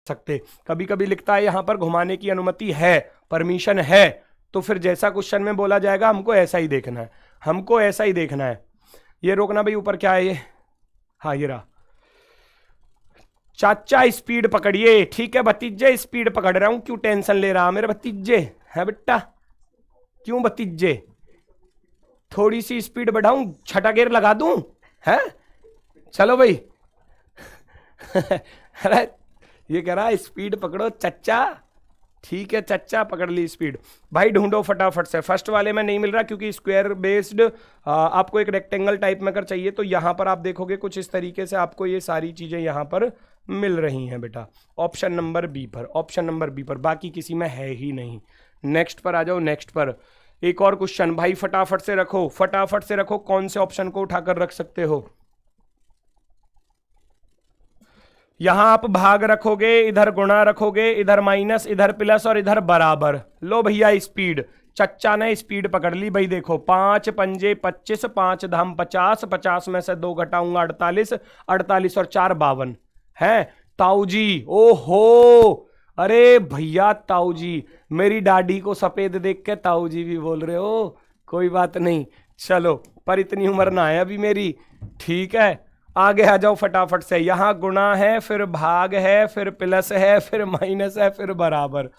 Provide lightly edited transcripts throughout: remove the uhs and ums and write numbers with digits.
सकते। कभी कभी लिखता है यहां पर घुमाने की अनुमति है, परमिशन है, तो फिर जैसा क्वेश्चन में बोला जाएगा हमको ऐसा ही देखना है, हमको ऐसा ही देखना है। ये रोकना भाई, ऊपर क्या है ये, हाँ ये रहा। चाचा स्पीड पकड़िए, ठीक है भतीजे स्पीड पकड़ रहा हूं, क्यों टेंशन ले रहा मेरे भतीजे है बेटा, क्यों भतीजे, थोड़ी सी स्पीड बढ़ाऊं, छठा गियर लगा दूं है, चलो भाई अरे ये कह रहा है स्पीड पकड़ो चच्चा, ठीक है चच्चा पकड़ ली स्पीड। भाई ढूंढो फटाफट से, फर्स्ट वाले में नहीं मिल रहा क्योंकि स्क्वायर बेस्ड आपको एक रेक्टेंगल टाइप में अगर चाहिए तो यहां पर आप देखोगे कुछ इस तरीके से आपको ये सारी चीजें यहां पर मिल रही हैं बेटा, ऑप्शन नंबर बी पर, ऑप्शन नंबर बी पर, बाकी किसी में है ही नहीं। नेक्स्ट पर आ जाओ, नेक्स्ट पर एक और क्वेश्चन भाई फटाफट से रखो, फटाफट से रखो, कौन से ऑप्शन को उठाकर रख सकते हो। यहां आप भाग रखोगे, इधर गुणा रखोगे, इधर माइनस, इधर प्लस और इधर बराबर। लो भैया स्पीड, चच्चा ने स्पीड पकड़ ली भाई, देखो 5 पंजे 25, 5 धाम 50, 50 में से 2 घटाऊंगा 48, 48 और 4 52 है। ताऊ जी, ओहो अरे भैया ताऊ जी, मेरी दाढ़ी को सफेद देख के ताऊ जी भी बोल रहे हो, कोई बात नहीं, चलो पर इतनी उम्र ना है अभी मेरी, ठीक है। आगे आ जाओ फटाफट से, यहां गुणा है, फिर भाग है, फिर प्लस है, फिर माइनस है, फिर बराबर।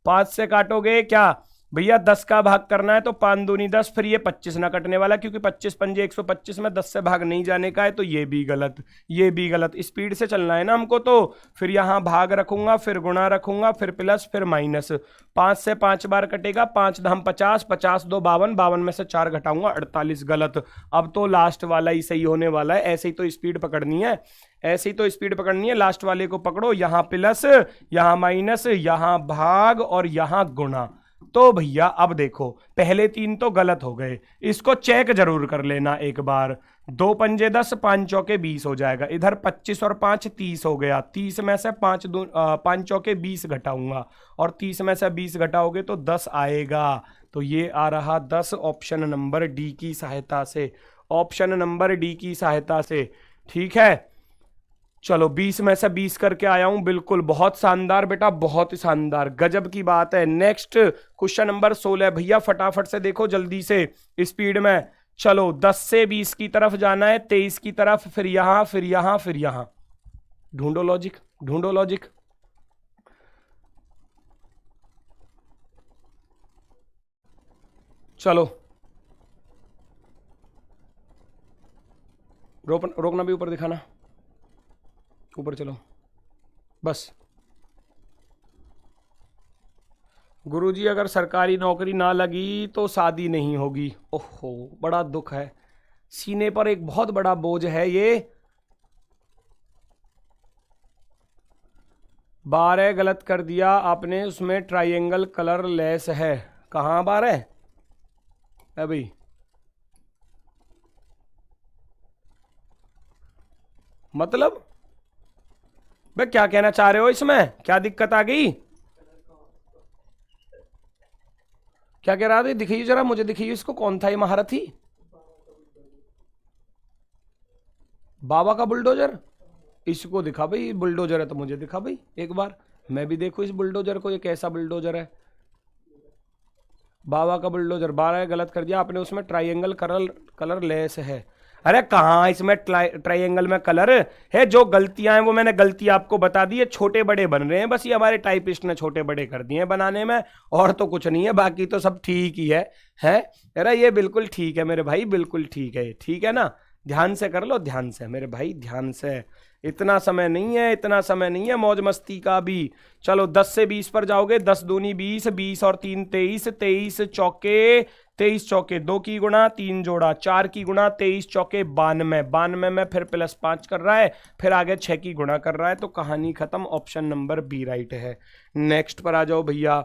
5 से काटोगे क्या भैया, 10 का भाग करना है तो 5 दूनी 10, फिर ये 25 ना कटने वाला क्योंकि 25 पंजे 125 में 10 से भाग नहीं जाने का है, तो ये भी गलत, ये भी गलत। स्पीड से चलना है ना हमको, तो फिर यहां भाग रखूंगा, फिर गुणा रखूंगा, फिर प्लस, फिर माइनस। 5 से 5 बार कटेगा, 5 धाम 50, 50 2 52, 52 में से 4 घटाऊंगा 48, गलत। अब तो लास्ट वाला ही सही होने वाला है, ऐसे ही तो स्पीड पकड़नी है, ऐसे ही तो स्पीड पकड़नी है, लास्ट वाले को पकड़ो, यहां प्लस, यहां माइनस, यहां भाग और यहां गुणा। तो भैया अब देखो पहले 3 तो गलत हो गए, इसको चेक जरूर कर लेना एक बार। 2 पंजे 10, 5 चौके 20 हो जाएगा, इधर 25 और 5 30 हो गया, 30 में से 5 चौके 20 घटाऊंगा और 30 में से 20 घटाओगे तो 10 आएगा, तो ये आ रहा 10 ऑप्शन नंबर डी की सहायता से, ऑप्शन नंबर डी की सहायता से, ठीक है। चलो 20 में से 20 करके आया हूं, बिल्कुल बहुत शानदार बेटा, बहुत ही शानदार, गजब की बात है। नेक्स्ट क्वेश्चन नंबर 16 भैया फटाफट से देखो जल्दी से स्पीड में, चलो 10 से 20 की तरफ जाना है, 23 की तरफ, फिर यहां फिर यहां फिर यहां, ढूंढो लॉजिक, ढूंढो लॉजिक। चलो रोकना भी, ऊपर दिखाना, ऊपर चलो बस। गुरुजी अगर सरकारी नौकरी ना लगी तो शादी नहीं होगी, ओहो बड़ा दुख है, सीने पर एक बहुत बड़ा बोझ है ये। 12 गलत कर दिया आपने, उसमें ट्रायंगल कलर लेस है, कहां 12 है भाई, मतलब भाई क्या कहना चाह रहे हो, इसमें क्या दिक्कत आ गई, क्या कह रहा था, दिखाइए जरा मुझे, दिखाइए इसको, कौन था ये महारथी, बाबा का बुलडोजर, इसको दिखा भाई, बुलडोजर है तो मुझे दिखा भाई एक बार, मैं भी देखूं इस बुलडोजर को, ये कैसा बुलडोजर है, बाबा का बुलडोजर। 12 गलत कर दिया आपने, उसमें ट्राइंगल कलर लेस है, अरे कहाँ इसमें ट्राइंगल में कलर है, जो गलतियां हैं वो मैंने गलती आपको बता दी है, छोटे बड़े बन रहे हैं बस, ये हमारे टाइपिस्ट ने छोटे बड़े कर दिए हैं बनाने में, और तो कुछ नहीं है, बाकी तो सब ठीक ही है अरे ये बिल्कुल ठीक है मेरे भाई, बिल्कुल ठीक है, ठीक है ना, ध्यान से कर लो, ध्यान से मेरे भाई, ध्यान से, इतना समय नहीं है, इतना समय नहीं है मौज मस्ती का भी। चलो 10 से 20 पर जाओगे, 10 दूनी 20, 20 और 3 23, 23 चौके 23 चौके 2 की गुणा, 3 जोड़ा 4 की गुणा, 23 चौके 92, 92 में फिर +5 कर रहा है, फिर आगे 6 की गुणा कर रहा है, तो कहानी खत्म, ऑप्शन नंबर बी राइट है। नेक्स्ट पर आ जाओ भैया,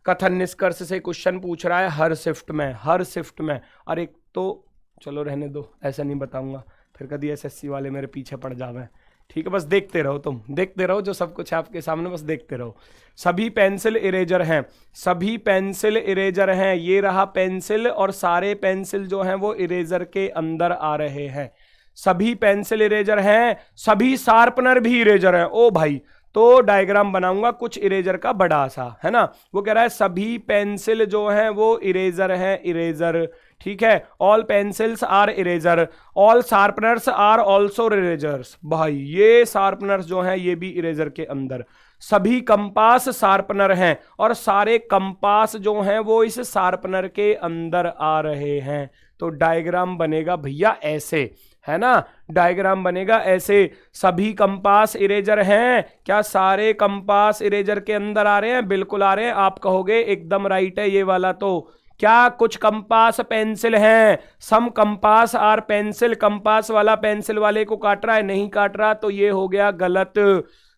कथन निष्कर्ष से क्वेश्चन पूछ रहा है हर शिफ्ट में, हर शिफ्ट में, और एक तो चलो रहने दो, ऐसा नहीं बताऊंगा फिर कभी एसएससी वाले मेरे पीछे पड़ जावे, ठीक है, बस देखते रहो, तुम देखते रहो, जो सब कुछ आपके सामने बस देखते रहो। सभी पेंसिल इरेजर हैं, सभी पेंसिल इरेजर हैं, ये रहा पेंसिल, और सारे पेंसिल जो हैं वो इरेजर के अंदर आ रहे हैं, सभी पेंसिल इरेजर हैं, सभी शार्पनर भी इरेजर हैं, ओ भाई तो डायग्राम बनाऊंगा कुछ इरेजर का बड़ा सा, है ना। वो कह रहा है सभी पेंसिल जो है वो इरेजर है, इरेजर, ठीक है। All pencils are eraser, all sharpeners are also erasers. भाई ये शार्पनर्स जो हैं ये भी इरेजर के अंदर, सभी कंपास शार्पनर हैं और सारे कंपास जो हैं वो इस शार्पनर के अंदर आ रहे हैं। तो डायग्राम बनेगा भैया ऐसे, है ना, डायग्राम बनेगा ऐसे। सभी कंपास इरेजर हैं, क्या सारे कंपास इरेजर के अंदर आ रहे हैं? बिल्कुल आ रहे हैं। आप कहोगे एकदम राइट है ये वाला। तो क्या कुछ कंपास पेंसिल हैं? सम कंपास आर पेंसिल, कंपास वाला पेंसिल वाले को काट रहा है, नहीं काट रहा, तो ये हो गया गलत।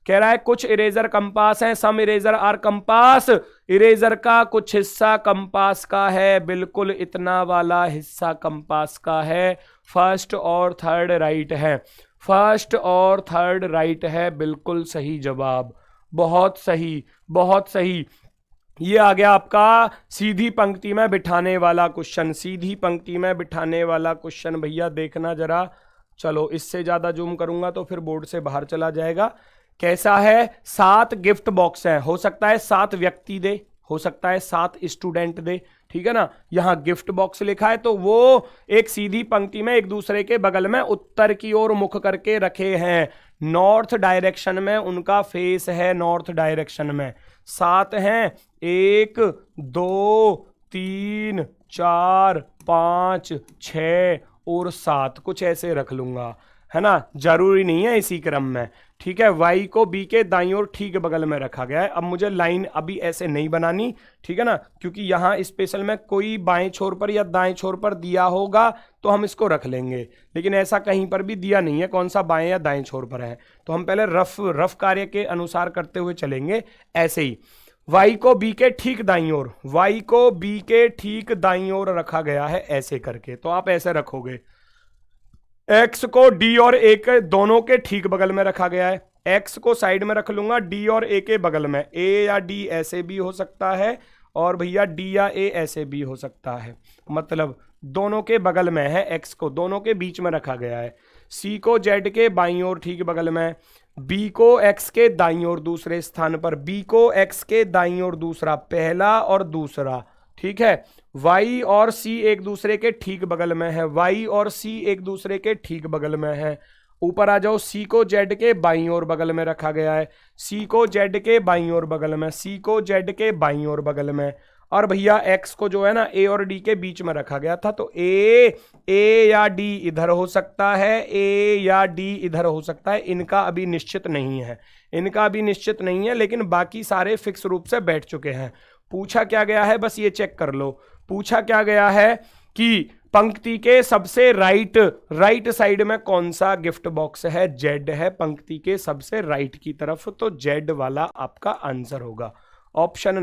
कह रहा है कुछ इरेजर कंपास हैं, सम इरेजर आर कंपास, इरेजर का कुछ हिस्सा कंपास का है, बिल्कुल इतना वाला हिस्सा कंपास का है। फर्स्ट और थर्ड राइट है, फर्स्ट और थर्ड राइट है, बिल्कुल सही जवाब, बहुत सही, बहुत सही। ये आ गया आपका सीधी पंक्ति में बिठाने वाला क्वेश्चन, सीधी पंक्ति में बिठाने वाला क्वेश्चन। भैया देखना जरा, चलो इससे ज्यादा जूम करूंगा तो फिर बोर्ड से बाहर चला जाएगा। कैसा है? 7 गिफ्ट बॉक्स है, हो सकता है 7 व्यक्ति दे, हो सकता है 7 स्टूडेंट दे, ठीक है ना। यहां गिफ्ट बॉक्स लिखा है तो वो एक सीधी पंक्ति में एक दूसरे के बगल में उत्तर की ओर मुख करके रखे हैं, नॉर्थ डायरेक्शन में उनका फेस है, नॉर्थ डायरेक्शन में। 7 हैं, 1 2 3 4 5 6 और 7, कुछ ऐसे रख लूंगा, है ना, जरूरी नहीं है इसी क्रम में, ठीक है। वाई को बी के दाईं ओर ठीक बगल में रखा गया है। अब मुझे लाइन अभी ऐसे नहीं बनानी, ठीक है ना, क्योंकि यहां स्पेशल में कोई बाएं छोर पर या दाएं छोर पर दिया होगा तो हम इसको रख लेंगे, लेकिन ऐसा कहीं पर भी दिया नहीं है कौन सा बाएं या दाएं छोर पर है, तो हम पहले रफ कार्य के अनुसार करते हुए चलेंगे ऐसे ही। वाई को बी के ठीक दाईं ओर, वाई को बी के ठीक दाईं ओर रखा गया है ऐसे करके, तो आप ऐसे रखोगे। एक्स को डी और ए के दोनों के ठीक बगल में रखा गया है, एक्स को साइड में रख लूंगा, डी और ए के बगल में, ए या डी ऐसे भी हो सकता है और भैया डी या ए ऐसे भी हो सकता है, मतलब दोनों के बगल में है, एक्स को दोनों के बीच में रखा गया है। सी को जेड के बाईं ओर ठीक बगल में, बी को एक्स के दाईं ओर दूसरे स्थान पर, बी को एक्स के दाईं ओर दूसरा, पहला और दूसरा, ठीक है। y और c एक दूसरे के ठीक बगल में है, y और c एक दूसरे के ठीक बगल में है। ऊपर आ जाओ, c को z के बाईं ओर बगल में रखा गया है, c को z के बाईं ओर बगल में, c को z के बाईं ओर बगल में, और भैया x को जो है ना a और d के बीच में रखा गया था, तो a या d इधर हो सकता है, a या d इधर हो सकता है, इनका अभी निश्चित नहीं है, इनका अभी निश्चित नहीं है, लेकिन बाकी सारे फिक्स रूप से बैठ चुके हैं। पूछा क्या गया है, बस ये चेक कर लो, पूछा क्या गया है कि पंक्ति के सबसे राइट साइड में कौन सा गिफ्ट बॉक्स है, जेड है पंक्ति के सबसे राइट की तरफ, तो जेड वाला आपका आंसर होगा, option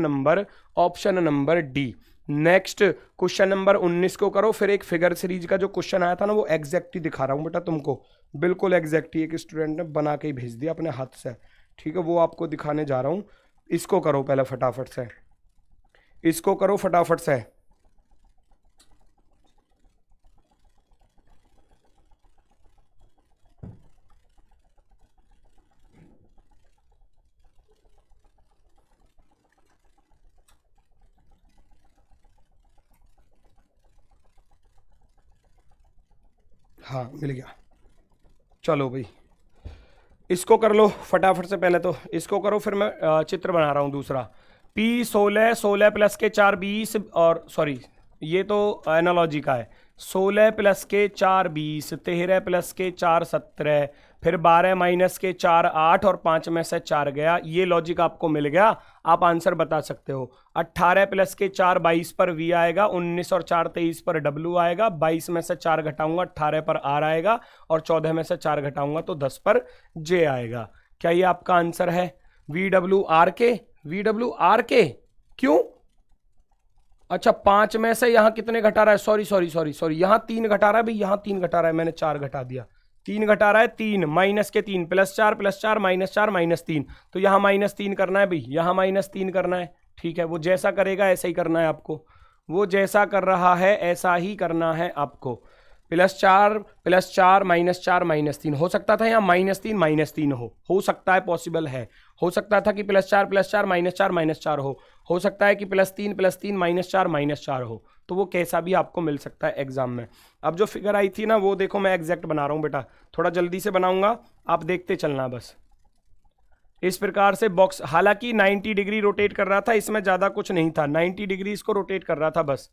number D. Next question number 19 को करो, फिर एक फिगर सीरीज का जो क्वेश्चन आया था ना वो एग्जैक्ट ही दिखा रहा हूं बेटा तुमको, बिल्कुल एग्जैक्ट ही, एक स्टूडेंट ने बना के ही भेज दिया अपने हाथ से, ठीक है, वो आपको दिखाने जा रहा हूं। इसको करो पहले फटाफट से, इसको करो फटाफट से। हाँ मिल गया, चलो भाई इसको कर लो फटाफट से, पहले तो इसको करो, फिर मैं चित्र बना रहा हूं दूसरा। P 16, 16 प्लस के 4 20, और सॉरी ये तो एनालॉजी का है, 16 प्लस के 4 20, 13 प्लस के 4 17, फिर 12 माइनस के 4 8 और 5 में से 4 गया, ये लॉजिक आपको मिल गया, आप आंसर बता सकते हो। 18 प्लस के 4 22 पर V आएगा, 19 और 4 23 पर W आएगा, 22 में से 4 घटाऊंगा 18 पर R आएगा, और 14 में से 4 घटाऊंगा तो 10 पर J आएगा। क्या ये आपका आंसर है? VWR के क्यों? अच्छा 5 में से यहां कितने घटा रहा है, सॉरी यहां 3 घटा रहा है भाई, यहां 3 घटा रहा है, मैंने 4 घटा दिया, 3 घटा रहा है, 3 माइनस के 3 प्लस 4 माइनस 3, तो यहां -3 करना है भाई, यहां -3 करना है, ठीक है। वो जैसा करेगा ऐसा ही करना है आपको, वो जैसा कर रहा है ऐसा ही करना है आपको। +4 +4 -4 -3 हो सकता था, यहाँ -3 -3 हो सकता है, पॉसिबल है। हो सकता था कि +4 +4 -4 -4 हो सकता है कि +3 +3 -4 -4 हो। तो वो कैसा भी आपको मिल सकता है एग्जाम में। अब जो फिगर आई थी ना, वो देखो मैं एग्जैक्ट बना रहा हूँ बेटा, थोड़ा जल्दी से बनाऊंगा, आप देखते चलना बस। इस प्रकार से बॉक्स, हालांकि 90 डिग्री रोटेट कर रहा था, इसमें ज़्यादा कुछ नहीं था, 90 डिग्री इसको रोटेट कर रहा था बस,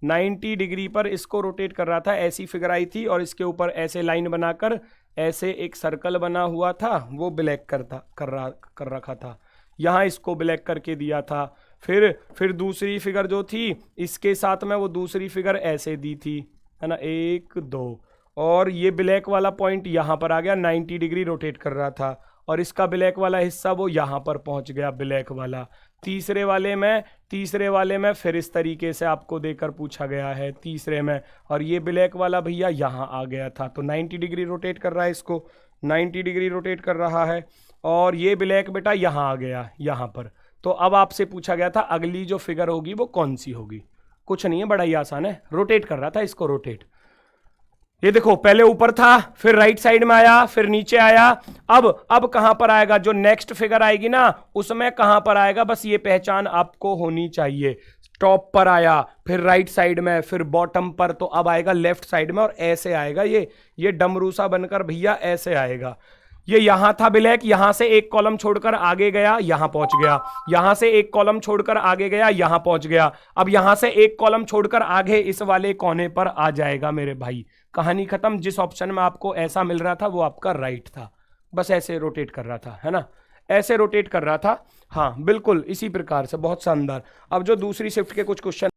90 डिग्री पर इसको रोटेट कर रहा था। ऐसी फिगर आई थी और इसके ऊपर ऐसे लाइन बनाकर ऐसे एक सर्कल बना हुआ था, वो ब्लैक कर रखा था, यहाँ इसको ब्लैक करके दिया था। फिर दूसरी फिगर जो थी इसके साथ में वो दूसरी फिगर ऐसे दी थी, है ना, 1 2, और ये ब्लैक वाला पॉइंट यहाँ पर आ गया, 90 डिग्री रोटेट कर रहा था, और इसका ब्लैक वाला हिस्सा वो यहाँ पर पहुँच गया, ब्लैक वाला। तीसरे वाले में फिर इस तरीके से आपको देकर पूछा गया है, तीसरे में, और ये ब्लैक वाला भैया यहाँ आ गया था। तो 90 डिग्री रोटेट कर रहा है, इसको 90 डिग्री रोटेट कर रहा है, और ये ब्लैक बेटा यहाँ आ गया, यहाँ पर। तो अब आपसे पूछा गया था अगली जो फिगर होगी वो कौन सी होगी। कुछ नहीं है, बड़ा ही आसान है, रोटेट कर रहा था इसको, रोटेट। ये देखो, पहले ऊपर था, फिर राइट साइड में आया, फिर नीचे आया। अब कहां पर आएगा, जो नेक्स्ट फिगर आएगी ना उसमें कहां पर आएगा, बस ये पहचान आपको होनी चाहिए। टॉप पर आया, फिर राइट साइड में, फिर बॉटम पर, तो अब आएगा लेफ्ट साइड में, और ऐसे आएगा ये डमरूसा बनकर भैया ऐसे आएगा। ये यहां था ब्लैक, यहां से एक कॉलम छोड़कर आगे गया, यहां पहुंच गया, यहां से एक कॉलम छोड़कर आगे गया, यहां पहुंच गया। अब यहां से एक कॉलम छोड़कर आगे इस वाले कोने पर आ जाएगा मेरे भाई, कहानी खत्म। जिस ऑप्शन में आपको ऐसा मिल रहा था वो आपका राइट था, बस ऐसे रोटेट कर रहा था, है ना, ऐसे रोटेट कर रहा था। हाँ बिल्कुल इसी प्रकार से, बहुत शानदार। अब जो दूसरी शिफ्ट के कुछ क्वेश्चन